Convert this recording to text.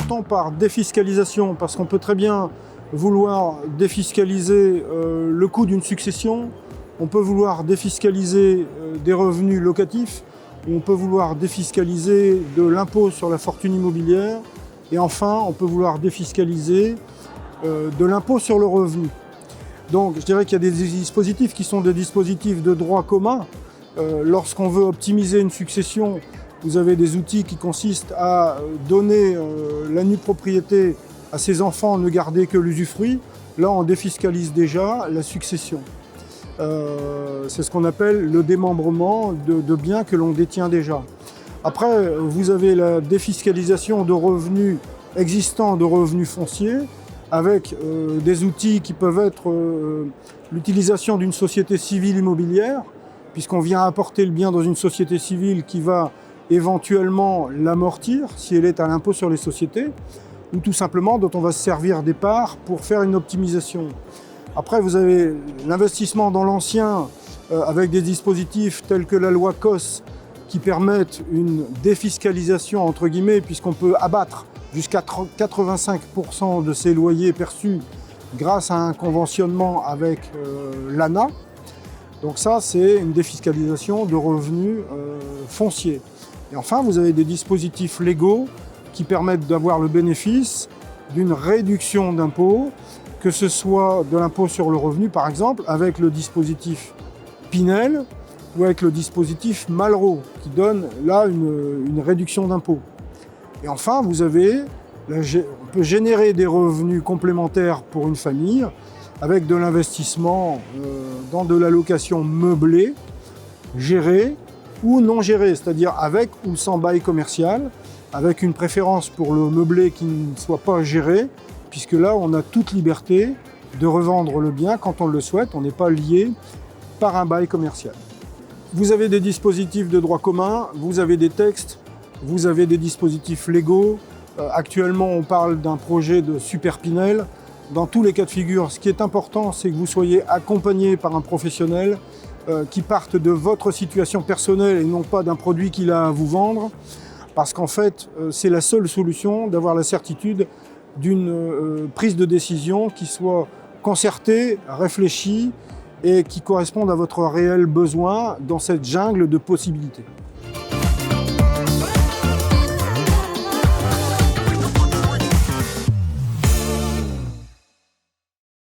j'entends par défiscalisation, parce qu'on peut très bien vouloir défiscaliser le coût d'une succession, on peut vouloir défiscaliser des revenus locatifs, on peut vouloir défiscaliser de l'impôt sur la fortune immobilière, et enfin, on peut vouloir défiscaliser de l'impôt sur le revenu. Donc, je dirais qu'il y a des dispositifs qui sont des dispositifs de droit commun. Lorsqu'on veut optimiser une succession, vous avez des outils qui consistent à donner la nue propriété à ses enfants, ne garder que l'usufruit. Là, on défiscalise déjà la succession. C'est ce qu'on appelle le démembrement de biens que l'on détient déjà. Après, vous avez la défiscalisation de revenus existants, de revenus fonciers, avec des outils qui peuvent être l'utilisation d'une société civile immobilière, puisqu'on vient apporter le bien dans une société civile qui va éventuellement l'amortir, si elle est à l'impôt sur les sociétés, ou tout simplement dont on va se servir des parts pour faire une optimisation. Après, vous avez l'investissement dans l'ancien avec des dispositifs tels que la loi COS qui permettent une défiscalisation, entre guillemets, puisqu'on peut abattre jusqu'à 85% de ses loyers perçus grâce à un conventionnement avec l'ANA. Donc ça, c'est une défiscalisation de revenus fonciers. Et enfin, vous avez des dispositifs légaux qui permettent d'avoir le bénéfice d'une réduction d'impôts, que ce soit de l'impôt sur le revenu, par exemple, avec le dispositif Pinel ou avec le dispositif Malraux, qui donne là une réduction d'impôts. Et enfin, on peut générer des revenus complémentaires pour une famille avec de l'investissement dans de la location meublée, gérée ou non gérée, c'est-à-dire avec ou sans bail commercial, avec une préférence pour le meublé qui ne soit pas géré, puisque là, on a toute liberté de revendre le bien quand on le souhaite, on n'est pas lié par un bail commercial. Vous avez des dispositifs de droit commun, vous avez des textes, vous avez des dispositifs légaux. Actuellement, on parle d'un projet de Super Pinel. Dans tous les cas de figure, ce qui est important, c'est que vous soyez accompagné par un professionnel qui parte de votre situation personnelle et non pas d'un produit qu'il a à vous vendre. Parce qu'en fait, c'est la seule solution d'avoir la certitude d'une prise de décision qui soit concertée, réfléchie et qui corresponde à votre réel besoin dans cette jungle de possibilités.